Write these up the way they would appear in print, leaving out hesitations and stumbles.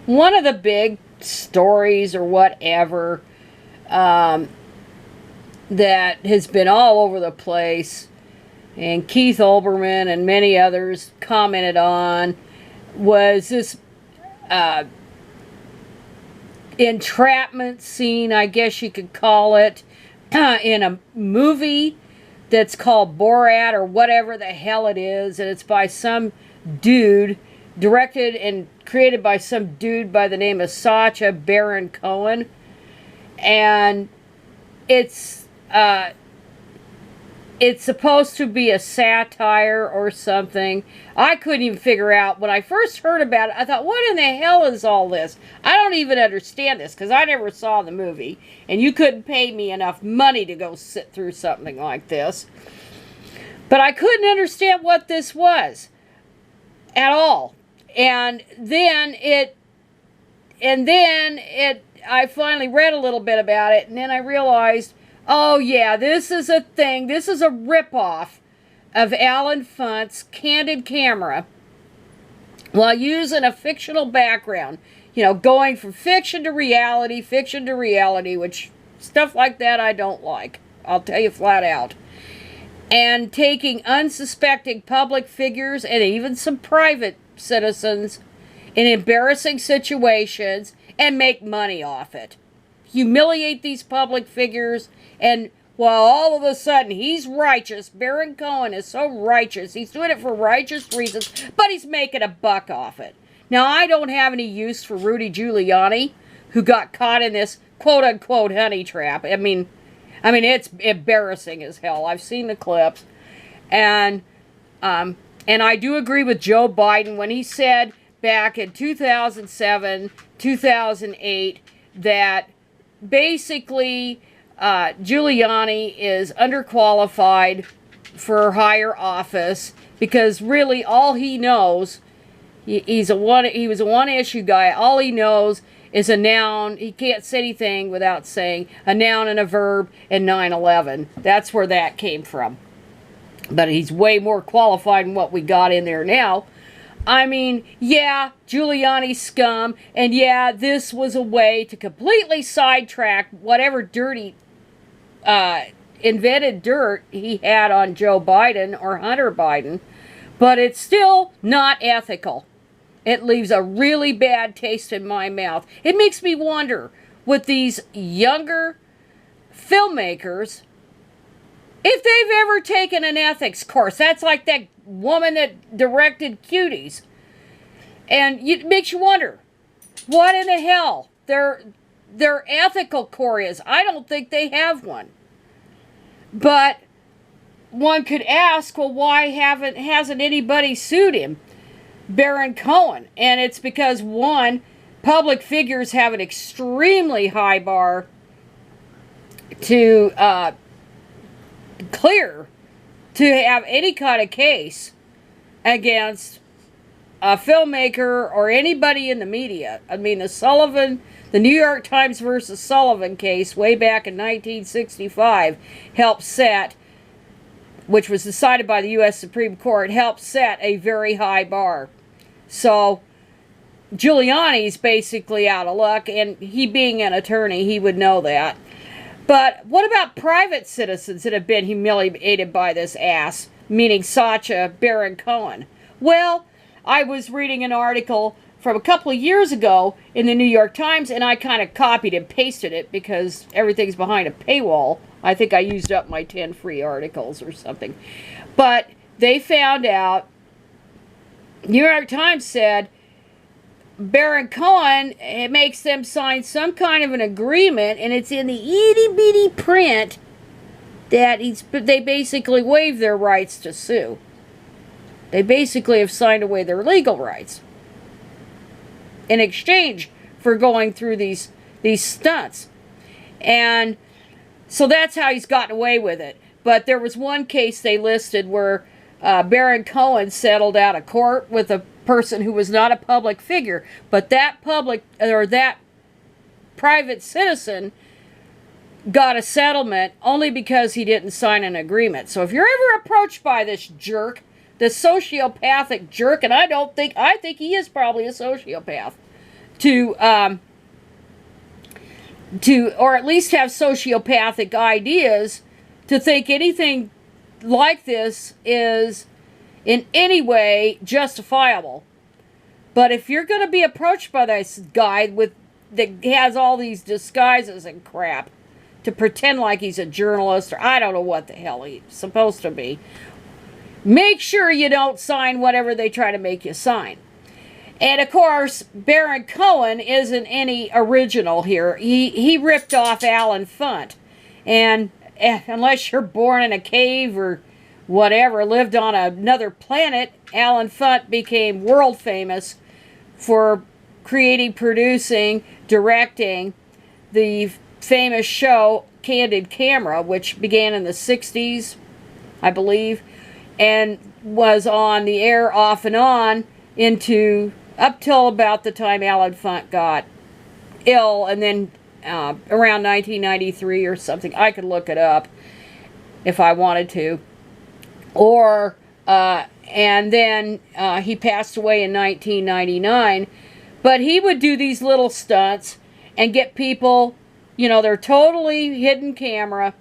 one of the big stories or whatever that has been all over the place, and Keith Olbermann and many others commented on, was this entrapment scene, I guess you could call it, in a movie that's called Borat or whatever the hell it is, and it's by some dude, directed and created by some dude by the name of Sacha Baron Cohen, and it's supposed to be a satire or something. I couldn't even figure out. When I first heard about it, I thought, what in the hell is all this? I don't even understand this, because I never saw the movie, and you couldn't pay me enough money to go sit through something like this. But I couldn't understand what this was at all. And then I finally read a little bit about it, and then I realized, oh yeah, this is a thing. This is a ripoff of Allen Funt's Candid Camera while using a fictional background. You know, going from fiction to reality, which stuff like that I don't like. I'll tell you flat out. And taking unsuspecting public figures and even some private citizens in embarrassing situations and make money off it. Humiliate these public figures, and while all of a sudden he's righteous, Baron Cohen is so righteous, he's doing it for righteous reasons, but he's making a buck off it. Now, I don't have any use for Rudy Giuliani, who got caught in this quote-unquote honey trap. I mean, it's embarrassing as hell. I've seen the clips, and I do agree with Joe Biden when he said back in 2007, 2008, that basically Giuliani is underqualified for higher office, because really all he knows, he was a one-issue guy. All he knows is a noun. He can't say anything without saying a noun and a verb and 9/11. That's where that came from. But he's way more qualified than what we got in there now. I mean, yeah, Giuliani's scum, and yeah, this was a way to completely sidetrack whatever dirty, invented dirt he had on Joe Biden or Hunter Biden, but it's still not ethical. It leaves a really bad taste in my mouth. It makes me wonder, with these younger filmmakers, if they've ever taken an ethics course. That's like that woman that directed Cuties. And it makes you wonder, what in the hell their ethical core is. I don't think they have one. But one could ask, well, why hasn't anybody sued him? Baron Cohen. And it's because, one, public figures have an extremely high bar to clear to have any kind of case against a filmmaker or anybody in the media. I mean, the New York Times versus Sullivan case way back in 1965 helped set, which was decided by the U.S. Supreme Court, helped set a very high bar. So Giuliani's basically out of luck, and he being an attorney, he would know that. But what about private citizens that have been humiliated by this ass, meaning Sacha Baron Cohen? Well, I was reading an article from a couple of years ago in the New York Times, and I kind of copied and pasted it because everything's behind a paywall. I think I used up my 10 free articles or something. But they found out, New York Times said, Baron Cohen, it makes them sign some kind of an agreement, and it's in the itty-bitty print that they basically waive their rights to sue. They basically have signed away their legal rights in exchange for going through these stunts. And so that's how he's gotten away with it. But there was one case they listed where Baron Cohen settled out of court with a person who was not a public figure, but that private citizen got a settlement only because he didn't sign an agreement. So if you're ever approached by this jerk, this sociopathic jerk, and I think he is probably a sociopath, to or at least have sociopathic ideas, to think anything like this is in any way justifiable. But if you're going to be approached by this guy that has all these disguises and crap to pretend like he's a journalist, or I don't know what the hell he's supposed to be, make sure you don't sign whatever they try to make you sign. And of course, Baron Cohen isn't any original here. He ripped off Allen Funt. And unless you're born in a cave or whatever, lived on another planet, Allen Funt became world famous for creating, producing, directing the famous show Candid Camera, which began in the 60s, I believe, and was on the air off and on up till about the time Allen Funt got ill, and then around 1993 or something. I could look it up if I wanted to. And then he passed away in 1999. But he would do these little stunts and get people, they're totally hidden camera,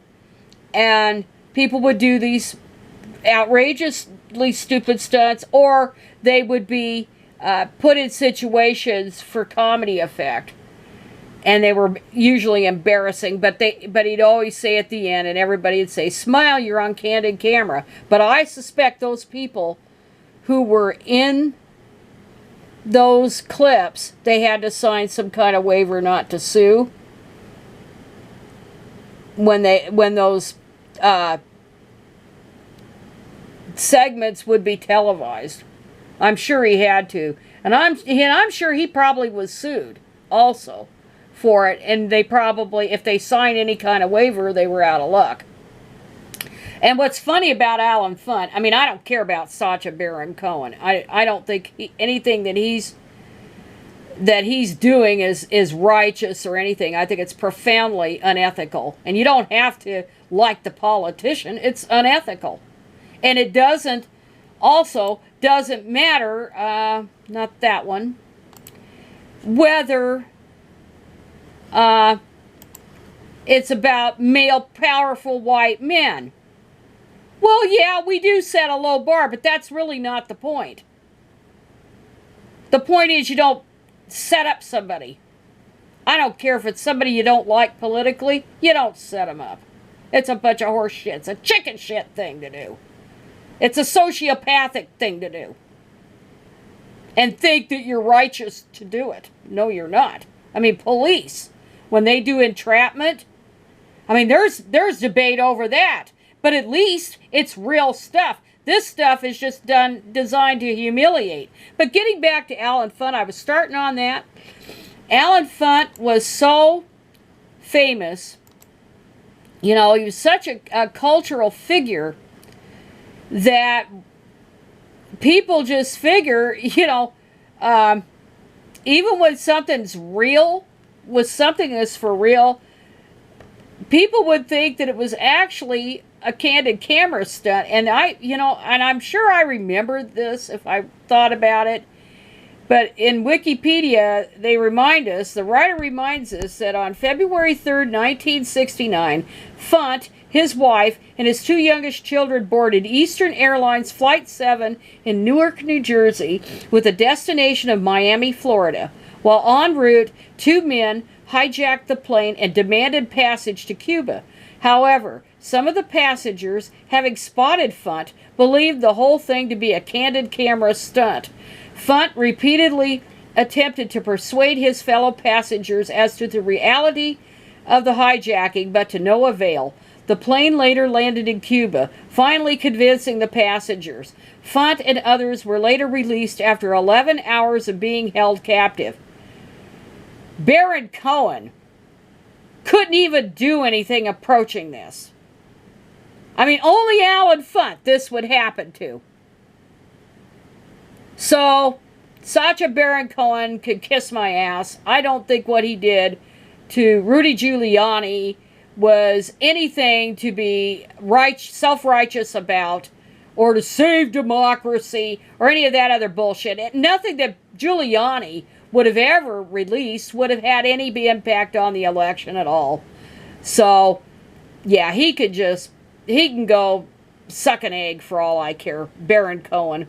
and people would do these outrageously stupid stunts, or they would be put in situations for comedy effect. And they were usually embarrassing, but he'd always say at the end, and everybody would say, "Smile, you're on Candid Camera." But I suspect those people who were in those clips, they had to sign some kind of waiver not to sue when those segments would be televised. I'm sure he had to, and I'm sure he probably was sued also for it, and they probably, if they signed any kind of waiver, they were out of luck. And what's funny about Allen Funt, I don't care about Sacha Baron Cohen. I don't think anything that he's doing is righteous or anything. I think it's profoundly unethical. And you don't have to like the politician. It's unethical. And it doesn't matter, not that one, whether it's about male, powerful white men. Well, yeah, we do set a low bar, but that's really not the point. The point is you don't set up somebody. I don't care if it's somebody you don't like politically, you don't set them up. It's a bunch of horse shit. It's a chicken shit thing to do. It's a sociopathic thing to do. And think that you're righteous to do it. No, you're not. Police, when they do entrapment, there's debate over that. But at least it's real stuff. This stuff is just designed to humiliate. But getting back to Allen Funt, I was starting on that. Allen Funt was so famous. He was such a cultural figure that people just figure, even when something's real, with something that's for real, people would think that it was actually a Candid Camera stunt. And and I'm sure I remembered this if I thought about it. But in Wikipedia, the writer reminds us that on February 3rd, 1969, Funt, his wife, and his two youngest children boarded Eastern Airlines Flight 7 in Newark, New Jersey, with a destination of Miami, Florida. While en route, two men hijacked the plane and demanded passage to Cuba. However, some of the passengers, having spotted Funt, believed the whole thing to be a Candid Camera stunt. Funt repeatedly attempted to persuade his fellow passengers as to the reality of the hijacking, but to no avail. The plane later landed in Cuba, finally convincing the passengers. Funt and others were later released after 11 hours of being held captive. Baron Cohen couldn't even do anything approaching this. Only Allen Funt this would happen to. So, Sacha Baron Cohen could kiss my ass. I don't think what he did to Rudy Giuliani was anything to be self-righteous about, or to save democracy, or any of that other bullshit. Nothing that Giuliani would have ever released would have had any impact on the election at all. So, yeah, he can go suck an egg for all I care. Baron Cohen.